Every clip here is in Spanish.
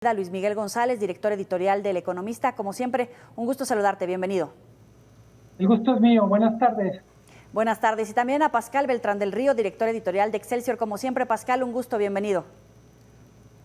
Luis Miguel González, director editorial del Economista. Como siempre, un gusto saludarte, bienvenido. El gusto es mío, buenas tardes. Buenas tardes. Y también a Pascal Beltrán del Río, director editorial de Excelsior. Como siempre, Pascal, un gusto, bienvenido.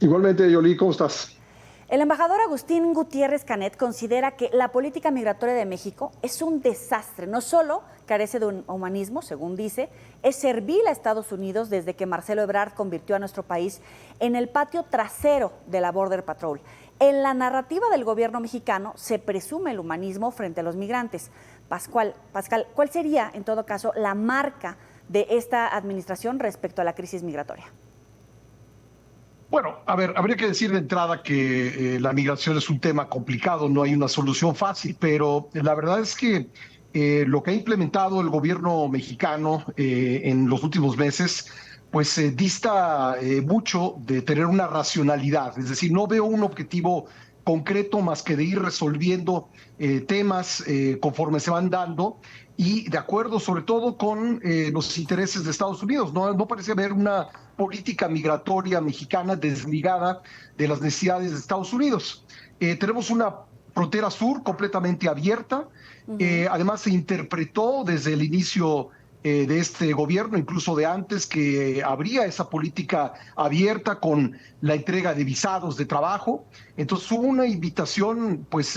Igualmente, Yoli, ¿cómo estás? El embajador Agustín Gutiérrez Canet considera que la política migratoria de México es un desastre. No solo carece de un humanismo, según dice, es servil a Estados Unidos desde que Marcelo Ebrard convirtió a nuestro país en el patio trasero de la Border Patrol. En la narrativa del gobierno mexicano se presume el humanismo frente a los migrantes. Pascal, ¿cuál sería, en todo caso, la marca de esta administración respecto a la crisis migratoria? Bueno, a ver, habría que decir de entrada que la migración es un tema complicado, no hay una solución fácil, pero la verdad es que lo que ha implementado el gobierno mexicano en los últimos meses, pues dista mucho de tener una racionalidad, es decir, no veo un objetivo concreto más que de ir resolviendo temas conforme se van dando y de acuerdo sobre todo con los intereses de Estados Unidos. No parece haber una política migratoria mexicana desligada de las necesidades de Estados Unidos. Tenemos una frontera sur completamente abierta. Además, se interpretó desde el inicio de este gobierno, incluso de antes, que habría esa política abierta con la entrega de visados de trabajo. Entonces hubo una invitación pues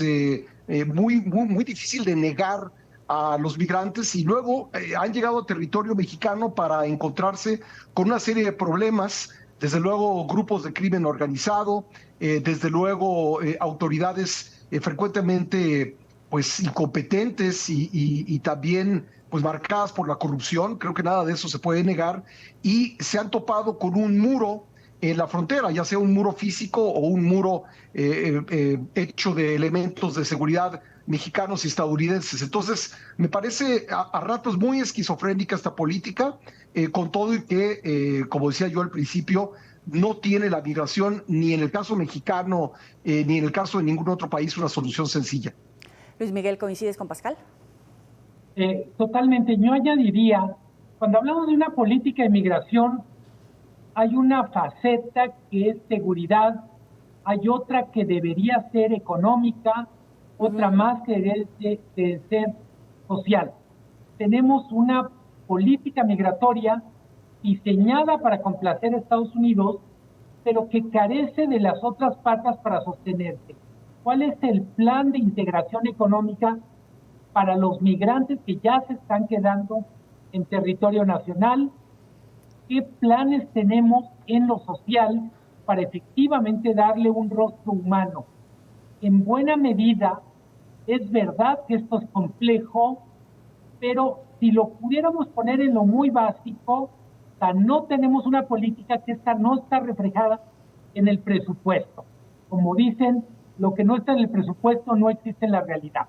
muy difícil de negar a los migrantes y luego han llegado a territorio mexicano para encontrarse con una serie de problemas, desde luego grupos de crimen organizado, desde luego autoridades frecuentemente pues incompetentes y también pues marcadas por la corrupción. Creo que nada de eso se puede negar y se han topado con un muro en la frontera, ya sea un muro físico o un muro hecho de elementos de seguridad mexicanos y estadounidenses. Entonces, me parece a ratos muy esquizofrénica esta política, con todo y que, como decía yo al principio, no tiene la migración, ni en el caso mexicano, ni en el caso de ningún otro país, una solución sencilla. Luis Miguel, ¿coincides con Pascal? Totalmente, yo añadiría, cuando hablamos de una política de migración, hay una faceta que es seguridad, hay otra que debería ser económica, otra más que debe ser social. Tenemos una política migratoria diseñada para complacer a Estados Unidos, pero que carece de las otras patas para sostenerse. ¿Cuál es el plan de integración económica para los migrantes que ya se están quedando en territorio nacional? ¿Qué planes tenemos en lo social para efectivamente darle un rostro humano? En buena medida, es verdad que esto es complejo, pero si lo pudiéramos poner en lo muy básico, no tenemos una política que esta no está reflejada en el presupuesto. Como dicen, lo que no está en el presupuesto no existe en la realidad.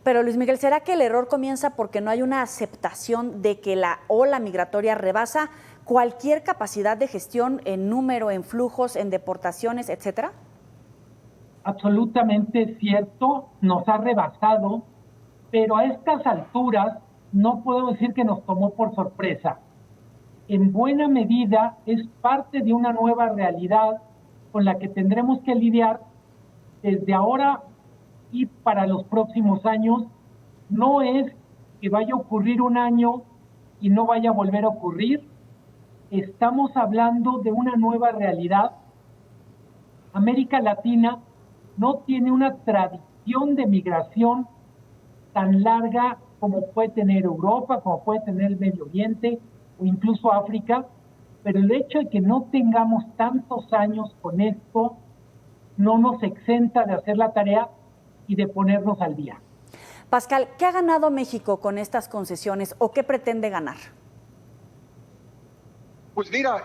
Pero Luis Miguel, ¿será que el error comienza porque no hay una aceptación de que la ola migratoria rebasa cualquier capacidad de gestión en número, en flujos, en deportaciones, etcétera? Absolutamente cierto, nos ha rebasado, pero a estas alturas no puedo decir que nos tomó por sorpresa. En buena medida es parte de una nueva realidad con la que tendremos que lidiar desde ahora y para los próximos años. No es que vaya a ocurrir un año y no vaya a volver a ocurrir. Estamos hablando de una nueva realidad. América Latina no tiene una tradición de migración tan larga como puede tener Europa, como puede tener el Medio Oriente o incluso África, pero el hecho de que no tengamos tantos años con esto no nos exenta de hacer la tarea y de ponernos al día. Pascal, ¿qué ha ganado México con estas concesiones o qué pretende ganar? Pues mira,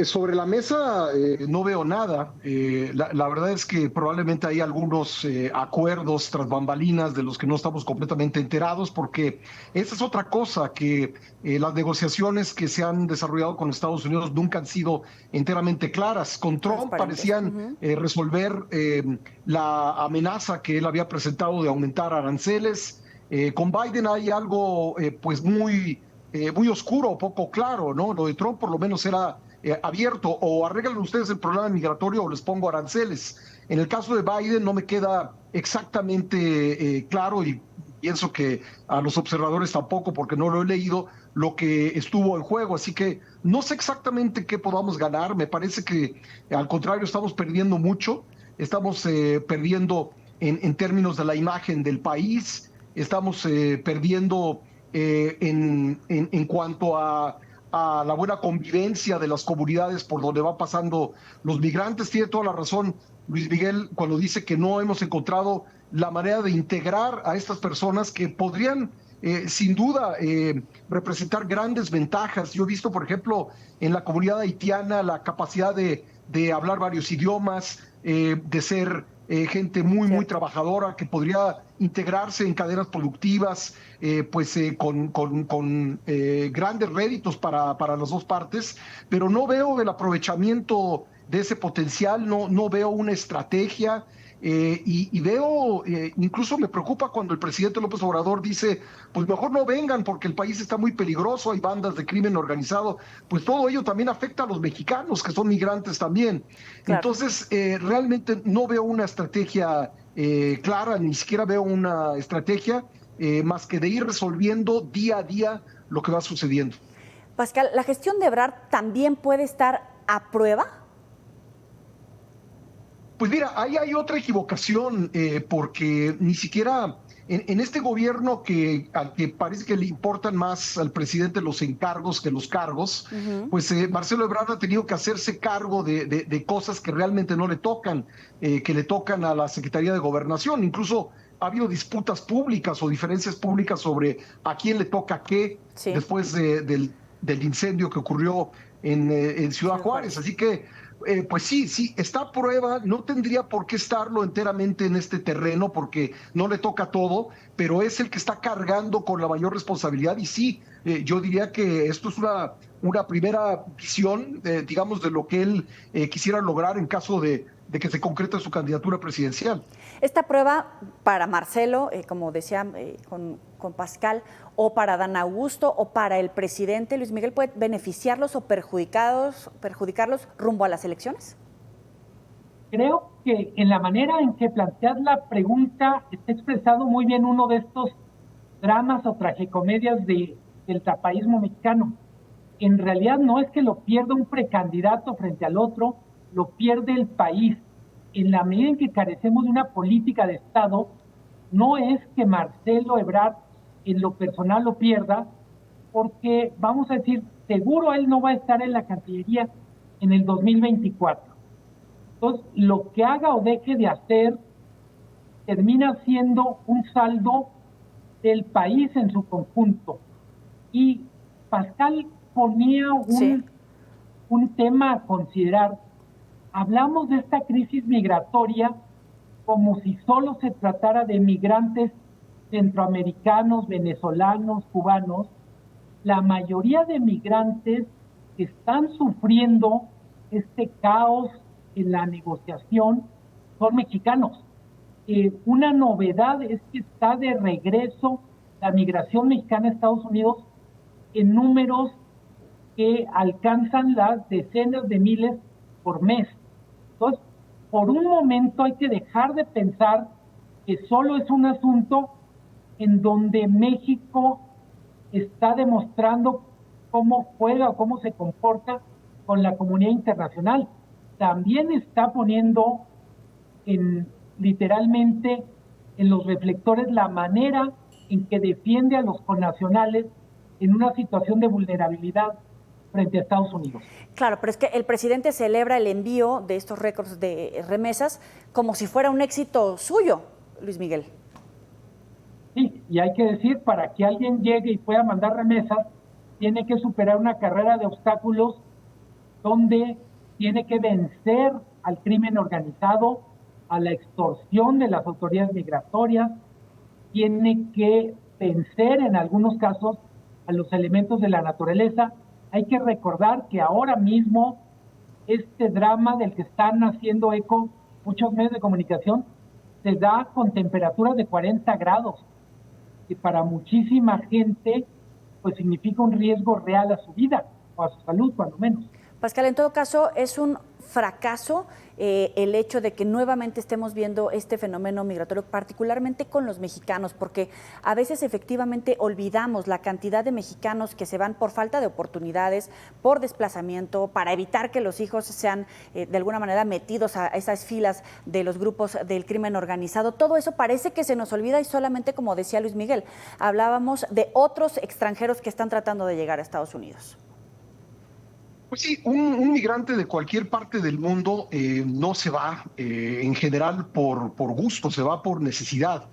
sobre la mesa no veo nada. La verdad es que probablemente hay algunos acuerdos tras bambalinas de los que no estamos completamente enterados, porque esa es otra cosa, que las negociaciones que se han desarrollado con Estados Unidos nunca han sido enteramente claras. Con Trump parecían resolver la amenaza que él había presentado de aumentar aranceles. Con Biden hay algo pues muy oscuro, poco claro, ¿no? Lo de Trump por lo menos era abierto, o arreglan ustedes el problema migratorio o les pongo aranceles. En el caso de Biden no me queda exactamente claro, y pienso que a los observadores tampoco, porque no lo he leído, lo que estuvo en juego. Así que no sé exactamente qué podamos ganar. Me parece que al contrario estamos perdiendo mucho. Estamos perdiendo en términos de la imagen del país. Estamos perdiendo en cuanto a la buena convivencia de las comunidades por donde van pasando los migrantes. Tiene toda la razón Luis Miguel cuando dice que no hemos encontrado la manera de integrar a estas personas que podrían sin duda representar grandes ventajas. Yo he visto, por ejemplo, en la comunidad haitiana la capacidad de hablar varios idiomas, de ser gente muy trabajadora que podría integrarse en cadenas productivas, con grandes réditos para las dos partes, pero no veo el aprovechamiento de ese potencial, no veo una estrategia. Y veo, incluso me preocupa cuando el presidente López Obrador dice, pues mejor no vengan porque el país está muy peligroso, hay bandas de crimen organizado. Pues todo ello también afecta a los mexicanos que son migrantes también. Claro. Entonces, realmente no veo una estrategia clara, ni siquiera veo una estrategia más que de ir resolviendo día a día lo que va sucediendo. Pascal, ¿la gestión de Ebrard también puede estar a prueba? Pues mira, ahí hay otra equivocación, porque ni siquiera en este gobierno al que parece que le importan más al presidente los encargos que los cargos, pues Marcelo Ebrard ha tenido que hacerse cargo de cosas que realmente no le tocan, que le tocan a la Secretaría de Gobernación. Incluso ha habido disputas públicas o diferencias públicas sobre a quién le toca qué después del incendio que ocurrió en Ciudad Juárez. Así que pues sí, está a prueba, no tendría por qué estarlo enteramente en este terreno porque no le toca todo, pero es el que está cargando con la mayor responsabilidad. Y sí, yo diría que esto es una primera visión, digamos, de lo que él quisiera lograr en caso de que se concrete su candidatura presidencial. Esta prueba para Marcelo, como decía con Pascal, o para Adán Augusto, o para el presidente Luis Miguel, ¿puede beneficiarlos o perjudicarlos rumbo a las elecciones? Creo que en la manera en que planteas la pregunta está expresado muy bien uno de estos dramas o tragicomedias del tapaísmo mexicano. En realidad no es que lo pierda un precandidato frente al otro, lo pierde el país. En la medida en que carecemos de una política de Estado, no es que Marcelo Ebrard en lo personal lo pierda, porque vamos a decir, seguro él no va a estar en la Cancillería en el 2024. Entonces, lo que haga o deje de hacer termina siendo un saldo del país en su conjunto. Y Pascal ponía un tema a considerar. Hablamos de esta crisis migratoria como si solo se tratara de migrantes centroamericanos, venezolanos, cubanos. La mayoría de migrantes que están sufriendo este caos en la negociación son mexicanos. Una novedad es que está de regreso la migración mexicana a Estados Unidos en números que alcanzan las decenas de miles por mes. Entonces, por un momento hay que dejar de pensar que solo es un asunto en donde México está demostrando cómo juega o cómo se comporta con la comunidad internacional. También está poniendo literalmente en los reflectores la manera en que defiende a los connacionales en una situación de vulnerabilidad frente a Estados Unidos. Claro, pero es que el presidente celebra el envío de estos récords de remesas como si fuera un éxito suyo, Luis Miguel. Sí, y hay que decir, para que alguien llegue y pueda mandar remesas, tiene que superar una carrera de obstáculos donde tiene que vencer al crimen organizado, a la extorsión de las autoridades migratorias, tiene que vencer en algunos casos a los elementos de la naturaleza. Hay que recordar que ahora mismo este drama del que están haciendo eco muchos medios de comunicación se da con temperaturas de 40 grados, que para muchísima gente pues significa un riesgo real a su vida o a su salud, cuando menos. Pascal, en todo caso, es un fracaso el hecho de que nuevamente estemos viendo este fenómeno migratorio, particularmente con los mexicanos, porque a veces efectivamente olvidamos la cantidad de mexicanos que se van por falta de oportunidades, por desplazamiento, para evitar que los hijos sean de alguna manera metidos a esas filas de los grupos del crimen organizado. Todo eso parece que se nos olvida y solamente, como decía Luis Miguel, hablábamos de otros extranjeros que están tratando de llegar a Estados Unidos. Pues sí, un migrante de cualquier parte del mundo no se va en general por gusto, se va por necesidad.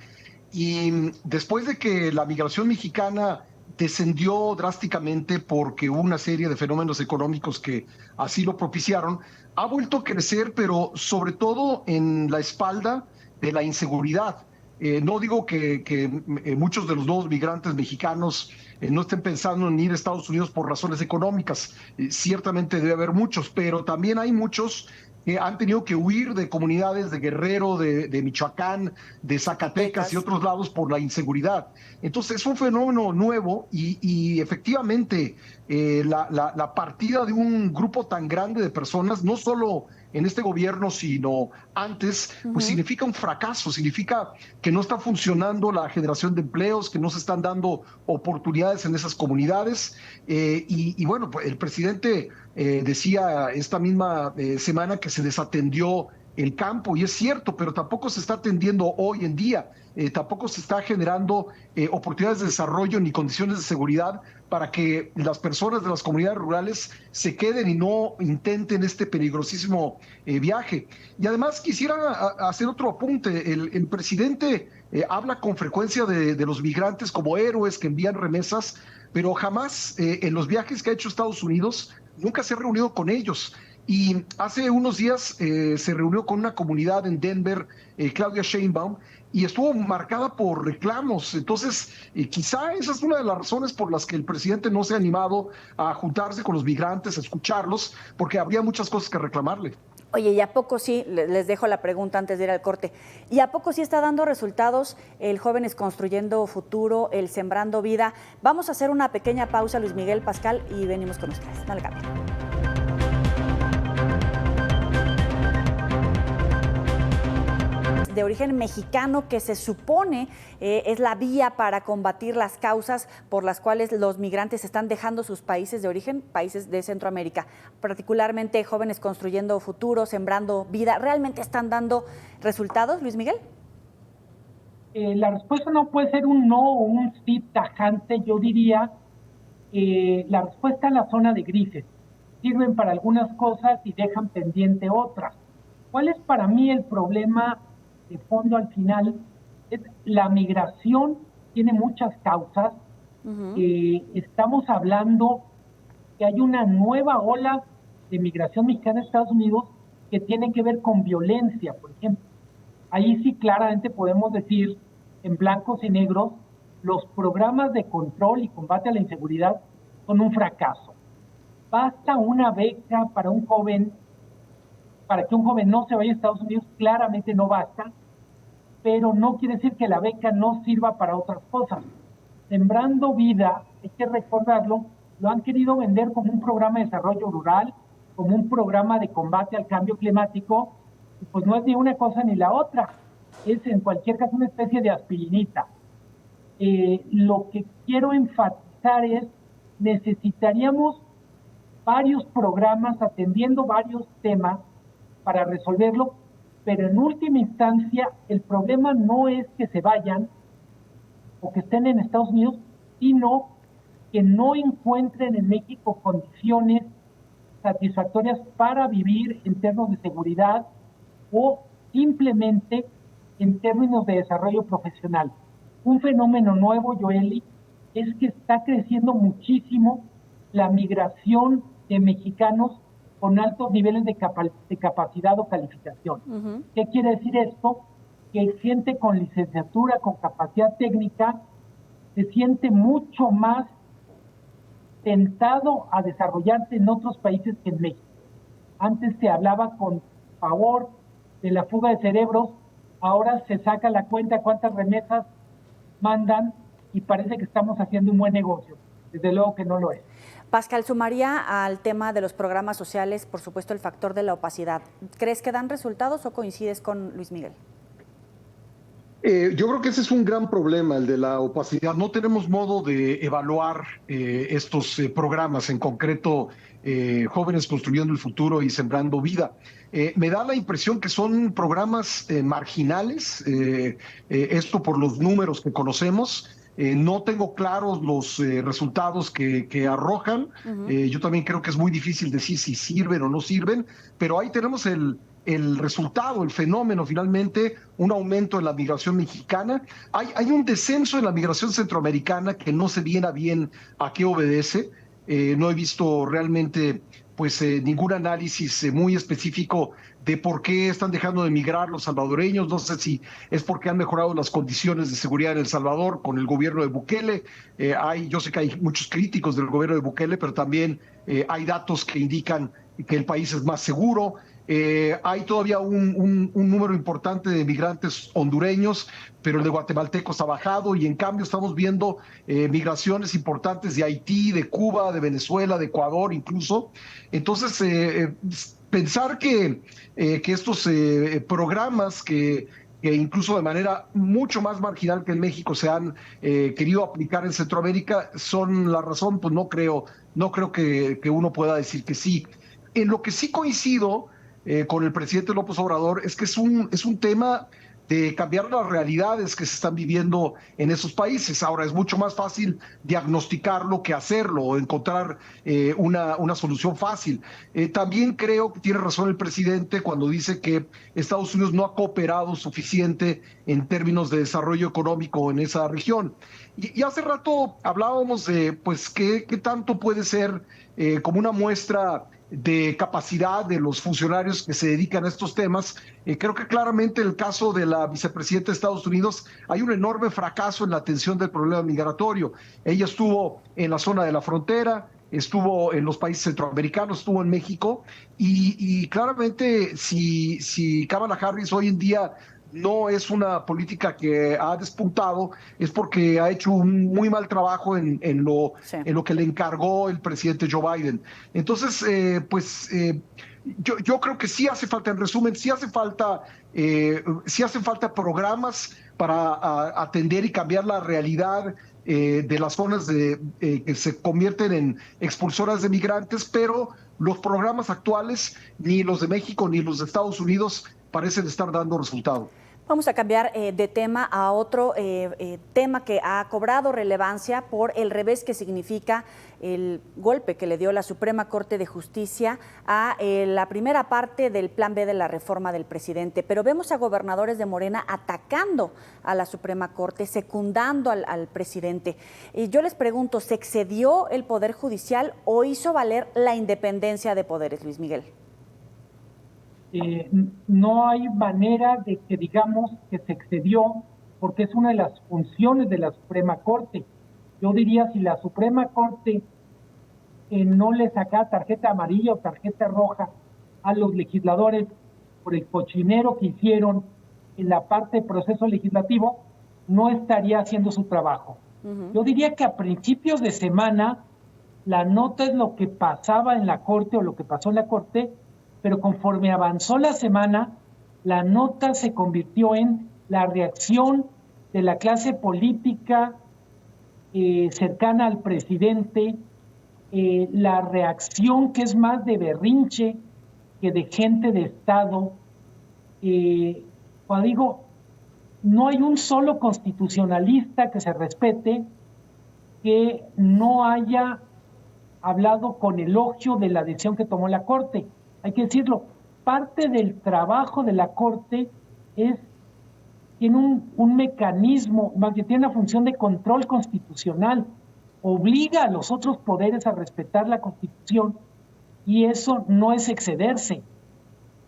Y después de que la migración mexicana descendió drásticamente porque hubo una serie de fenómenos económicos que así lo propiciaron, ha vuelto a crecer, pero sobre todo en la espalda de la inseguridad. No digo que muchos de los nuevos migrantes mexicanos no estén pensando en ir a Estados Unidos por razones económicas. Ciertamente debe haber muchos, pero también hay muchos que han tenido que huir de comunidades de Guerrero, de Michoacán, de Zacatecas y otros lados por la inseguridad. Entonces es un fenómeno nuevo y efectivamente la partida de un grupo tan grande de personas, no solo en este gobierno, sino antes, pues significa un fracaso, significa que no está funcionando la generación de empleos, que no se están dando oportunidades en esas comunidades. Y bueno, pues el presidente decía esta misma semana que se desatendió el campo, y es cierto, pero tampoco se está atendiendo hoy en día, tampoco se está generando oportunidades de desarrollo ni condiciones de seguridad para que las personas de las comunidades rurales se queden y no intenten este peligrosísimo viaje. Y además quisiera hacer otro apunte. El presidente habla con frecuencia de los migrantes como héroes que envían remesas, pero jamás en los viajes que ha hecho Estados Unidos nunca se ha reunido con ellos. Y hace unos días se reunió con una comunidad en Denver, Claudia Sheinbaum, y estuvo marcada por reclamos. Entonces, quizá esa es una de las razones por las que el presidente no se ha animado a juntarse con los migrantes, a escucharlos, porque habría muchas cosas que reclamarle. Oye, ¿y a poco sí? Les dejo la pregunta antes de ir al corte. ¿Y a poco sí está dando resultados el Jóvenes Construyendo Futuro, el Sembrando Vida? Vamos a hacer una pequeña pausa, Luis Miguel, Pascal, y venimos con ustedes. No le cambien. De origen mexicano que se supone es la vía para combatir las causas por las cuales los migrantes están dejando sus países de origen, países de Centroamérica, particularmente Jóvenes Construyendo Futuro, Sembrando Vida. ¿Realmente están dando resultados, Luis Miguel? La respuesta no puede ser un no o un sí tajante. Yo diría la respuesta es la zona de grises. Sirven para algunas cosas y dejan pendiente otras. ¿Cuál es para mí el problema de fondo al final? Es la migración tiene muchas causas. Estamos hablando que hay una nueva ola de migración mexicana a Estados Unidos que tiene que ver con violencia, por ejemplo. Ahí sí claramente podemos decir, en blancos y negros, los programas de control y combate a la inseguridad son un fracaso. Basta una beca para un joven, para que un joven no se vaya a Estados Unidos, claramente no basta, pero no quiere decir que la beca no sirva para otras cosas. Sembrando Vida, hay que recordarlo, lo han querido vender como un programa de desarrollo rural, como un programa de combate al cambio climático, y pues no es ni una cosa ni la otra, es en cualquier caso una especie de aspirinita. Lo que quiero enfatizar es, necesitaríamos varios programas atendiendo varios temas para resolverlo, pero en última instancia el problema no es que se vayan o que estén en Estados Unidos, sino que no encuentren en México condiciones satisfactorias para vivir en términos de seguridad o simplemente en términos de desarrollo profesional. Un fenómeno nuevo, Yoeli, es que está creciendo muchísimo la migración de mexicanos con altos niveles de capacidad o calificación. ¿Qué quiere decir esto? Que gente con licenciatura, con capacidad técnica, se siente mucho más tentado a desarrollarse en otros países que en México. Antes se hablaba con pavor de la fuga de cerebros, ahora se saca la cuenta cuántas remesas mandan y parece que estamos haciendo un buen negocio. Desde luego que no lo es. Pascal, sumaría al tema de los programas sociales, por supuesto, el factor de la opacidad. ¿Crees que dan resultados o coincides con Luis Miguel? Yo creo que ese es un gran problema, el de la opacidad. No tenemos modo de evaluar estos programas, en concreto Jóvenes Construyendo el Futuro y Sembrando Vida. Me da la impresión que son programas marginales, esto por los números que conocemos. No tengo claros los resultados que arrojan. Yo también creo que es muy difícil decir si sirven o no sirven, pero ahí tenemos el resultado, el fenómeno, finalmente, un aumento en la migración mexicana. Hay un descenso en la migración centroamericana que no sé bien a bien a qué obedece. No he visto realmente ningún análisis muy específico de por qué están dejando de migrar los salvadoreños. No sé si es porque han mejorado las condiciones de seguridad en El Salvador con el gobierno de Bukele. Yo sé que hay muchos críticos del gobierno de Bukele, pero también hay datos que indican que el país es más seguro. Hay todavía un número importante de migrantes hondureños, pero el de guatemaltecos ha bajado y en cambio estamos viendo migraciones importantes de Haití, de Cuba, de Venezuela, de Ecuador incluso. Entonces, pensar que estos programas que incluso de manera mucho más marginal que en México se han querido aplicar en Centroamérica son la razón, pues no creo que uno pueda decir que sí. En lo que sí coincido con el presidente López Obrador es que es un tema de cambiar las realidades que se están viviendo en esos países. Ahora es mucho más fácil diagnosticarlo que hacerlo o encontrar una solución fácil. También creo que tiene razón el presidente cuando dice que Estados Unidos no ha cooperado suficiente en términos de desarrollo económico en esa región. Y hace rato hablábamos de qué tanto puede ser como una muestra de capacidad de los funcionarios que se dedican a estos temas. Creo que claramente en el caso de la vicepresidenta de Estados Unidos hay un enorme fracaso en la atención del problema migratorio. Ella estuvo en la zona de la frontera, estuvo en los países centroamericanos, estuvo en México y claramente si Kamala Harris hoy en día no es una política que ha despuntado, es porque ha hecho un muy mal trabajo en lo que le encargó el presidente Joe Biden. Entonces, yo creo que sí hace falta, en resumen, sí hacen falta programas para atender y cambiar la realidad de las zonas que se convierten en expulsoras de migrantes, pero los programas actuales, ni los de México ni los de Estados Unidos, parecen estar dando resultado. Vamos a cambiar de tema a otro tema que ha cobrado relevancia por el revés que significa el golpe que le dio la Suprema Corte de Justicia a la primera parte del Plan B de la reforma del presidente. Pero vemos a gobernadores de Morena atacando a la Suprema Corte, secundando al presidente. Y yo les pregunto, ¿se excedió el Poder Judicial o hizo valer la independencia de poderes, Luis Miguel? No hay manera de que digamos que se excedió, porque es una de las funciones de la Suprema Corte. Yo diría, si la Suprema Corte no le saca tarjeta amarilla o tarjeta roja a los legisladores por el cochinero que hicieron en la parte de proceso legislativo, no estaría haciendo su trabajo. Yo diría que a principios de semana la nota es lo que pasaba en la Corte o lo que pasó en la Corte, pero conforme avanzó la semana, la nota se convirtió en la reacción de la clase política cercana al presidente, la reacción que es más de berrinche que de gente de Estado. Cuando digo, no hay un solo constitucionalista que se respete que no haya hablado con elogio de la decisión que tomó la Corte. Hay que decirlo, parte del trabajo de la Corte tiene un mecanismo, más que tiene una función de control constitucional, obliga a los otros poderes a respetar la Constitución y eso no es excederse.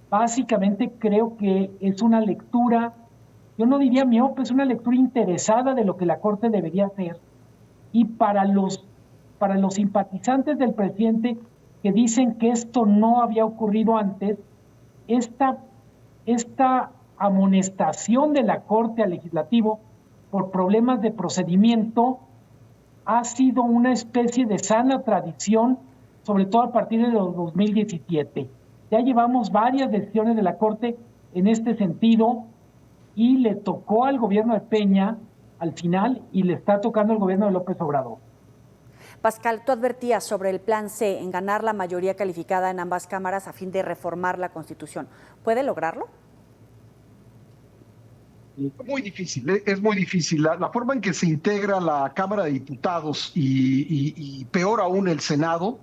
Básicamente creo que es una lectura, yo no diría miope, es una lectura interesada de lo que la Corte debería hacer, y para los simpatizantes del presidente que dicen que esto no había ocurrido antes, esta amonestación de la Corte al Legislativo por problemas de procedimiento ha sido una especie de sana tradición, sobre todo a partir de los 2017. Ya llevamos varias decisiones de la Corte en este sentido y le tocó al gobierno de Peña al final y le está tocando al gobierno de López Obrador. Pascal, tú advertías sobre el plan C en ganar la mayoría calificada en ambas cámaras a fin de reformar la Constitución. ¿Puede lograrlo? Muy difícil, es muy difícil. La forma en que se integra la Cámara de Diputados y peor aún el Senado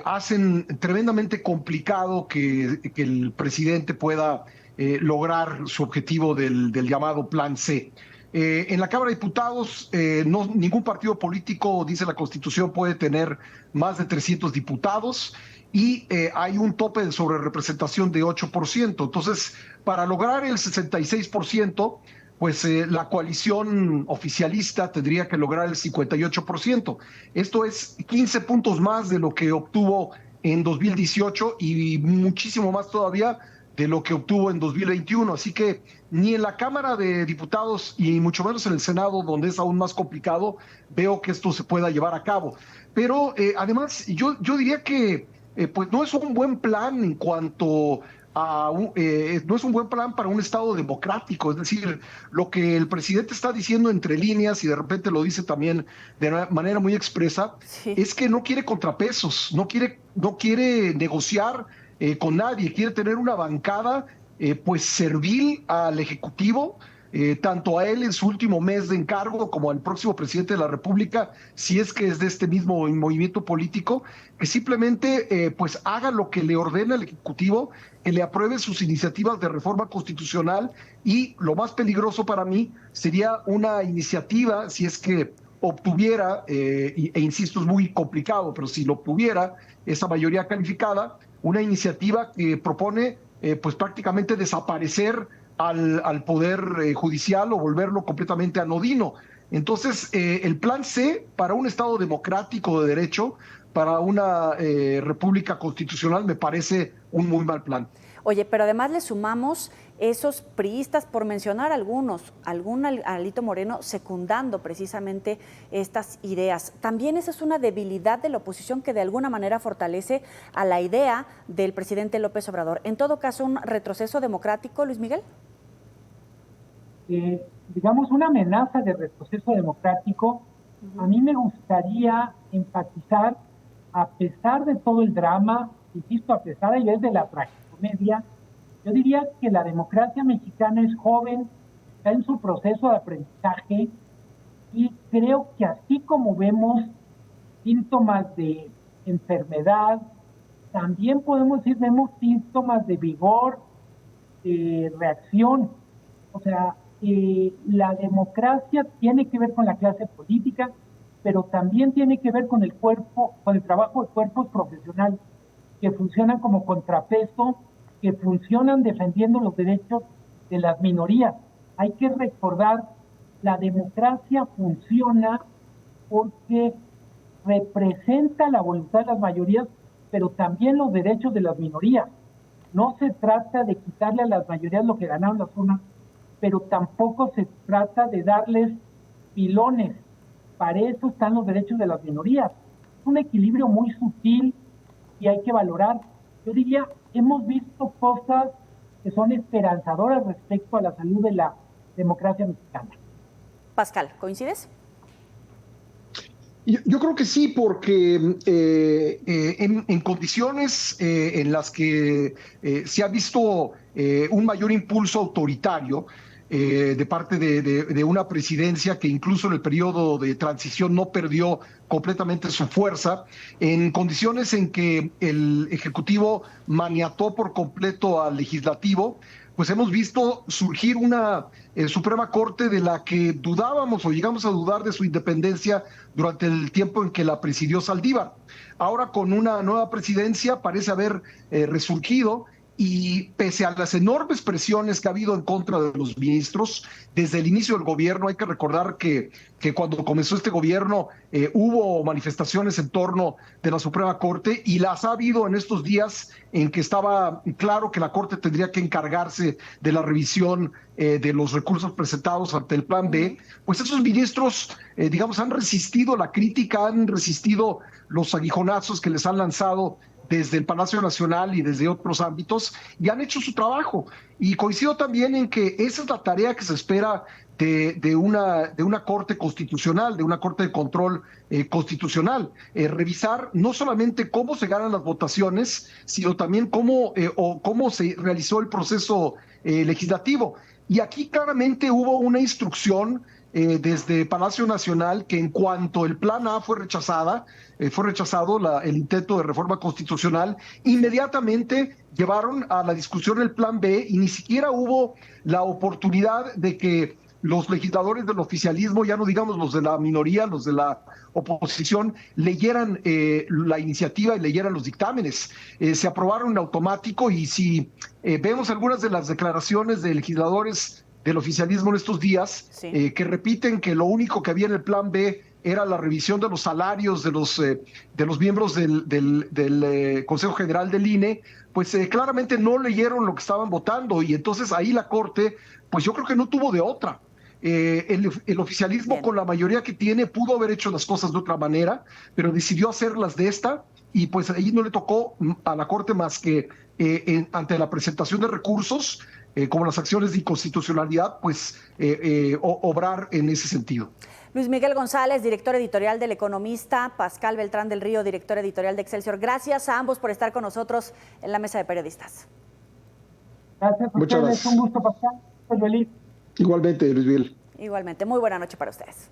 hacen tremendamente complicado que el presidente pueda lograr su objetivo del llamado Plan C. En la Cámara de Diputados, ningún partido político, dice la Constitución, puede tener más de 300 diputados y hay un tope de sobrerepresentación de 8%. Entonces, para lograr el 66%, pues la coalición oficialista tendría que lograr el 58%. Esto es 15 puntos más de lo que obtuvo en 2018 y muchísimo más todavía de lo que obtuvo en 2021. Así que ni en la Cámara de Diputados y mucho menos en el Senado, donde es aún más complicado, veo que esto se pueda llevar a cabo. Pero además, yo diría que pues no es un buen plan en cuanto no es un buen plan para un Estado democrático. Es decir, lo que el presidente está diciendo entre líneas y de repente lo dice también de manera muy expresa, Sí. es que no quiere contrapesos, no quiere negociar con nadie, quiere tener una bancada pues servil al Ejecutivo, tanto a él en su último mes de encargo como al próximo presidente de la República, si es que es de este mismo movimiento político, que simplemente pues haga lo que le ordena el Ejecutivo, que le apruebe sus iniciativas de reforma constitucional y lo más peligroso para mí sería una iniciativa, si es que obtuviera, e insisto, es muy complicado, pero si lo obtuviera esa mayoría calificada, una iniciativa que propone pues prácticamente desaparecer al Poder Judicial o volverlo completamente anodino. Entonces, el plan C para un Estado democrático de derecho, para una república constitucional, me parece un muy mal plan. Oye, pero además le sumamos esos priistas, por mencionar algunos, algún Alito Moreno secundando precisamente estas ideas. También esa es una debilidad de la oposición que de alguna manera fortalece a la idea del presidente López Obrador. En todo caso, un retroceso democrático, Luis Miguel. Digamos, una amenaza de retroceso democrático. A mí me gustaría enfatizar, a pesar de todo el drama, insisto, a pesar de la tragicomedia, yo diría que la democracia mexicana es joven, está en su proceso de aprendizaje y creo que así como vemos síntomas de enfermedad, también podemos decir, vemos síntomas de vigor, de reacción. O sea, la democracia tiene que ver con la clase política, pero también tiene que ver con el trabajo de cuerpos profesionales que funcionan como contrapeso, que funcionan defendiendo los derechos de las minorías. Hay que recordar, la democracia funciona porque representa la voluntad de las mayorías, pero también los derechos de las minorías. No se trata de quitarle a las mayorías lo que ganaron las urnas, pero tampoco se trata de darles pilones. Para eso están los derechos de las minorías. Es un equilibrio muy sutil y hay que valorar. Yo diría, hemos visto cosas que son esperanzadoras respecto a la salud de la democracia mexicana. Pascal, ¿coincides? Yo creo que sí, porque en condiciones en las que se ha visto un mayor impulso autoritario de parte de una presidencia que incluso en el periodo de transición no perdió completamente su fuerza, en condiciones en que el Ejecutivo maniató por completo al Legislativo, pues hemos visto surgir una Suprema Corte de la que dudábamos o llegamos a dudar de su independencia durante el tiempo en que la presidió Saldívar. Ahora con una nueva presidencia parece haber resurgido y pese a las enormes presiones que ha habido en contra de los ministros, desde el inicio del gobierno, hay que recordar que cuando comenzó este gobierno hubo manifestaciones en torno de la Suprema Corte y las ha habido en estos días en que estaba claro que la Corte tendría que encargarse de la revisión de los recursos presentados ante el Plan B. Pues esos ministros, digamos, han resistido la crítica, han resistido los aguijonazos que les han lanzado desde el Palacio Nacional y desde otros ámbitos, y han hecho su trabajo. Y coincido también en que esa es la tarea que se espera de una Corte Constitucional, de una Corte de Control Constitucional, revisar no solamente cómo se ganan las votaciones, sino también cómo se realizó el proceso legislativo. Y aquí claramente hubo una instrucción desde Palacio Nacional que en cuanto el Plan A fue rechazado el intento de reforma constitucional, inmediatamente llevaron a la discusión el Plan B y ni siquiera hubo la oportunidad de que los legisladores del oficialismo, ya no digamos los de la minoría, los de la oposición, leyeran la iniciativa y leyeran los dictámenes. Se aprobaron en automático y si vemos algunas de las declaraciones de legisladores del oficialismo en estos días, sí, que repiten que lo único que había en el Plan B era la revisión de los salarios de los miembros del Consejo General del INE, pues claramente no leyeron lo que estaban votando y entonces ahí la Corte, pues yo creo que no tuvo de otra. El oficialismo, bien, con la mayoría que tiene, pudo haber hecho las cosas de otra manera, pero decidió hacerlas de esta y pues ahí no le tocó a la Corte más que ante la presentación de recursos, como las acciones de inconstitucionalidad, pues obrar en ese sentido. Luis Miguel González, director editorial del Economista, Pascal Beltrán del Río, director editorial de Excelsior. Gracias a ambos por estar con nosotros en la mesa de periodistas. Gracias a Muchas ustedes, gracias. un gusto, Pascal. Feliz. Igualmente, Luis Miguel. Igualmente, muy buena noche para ustedes.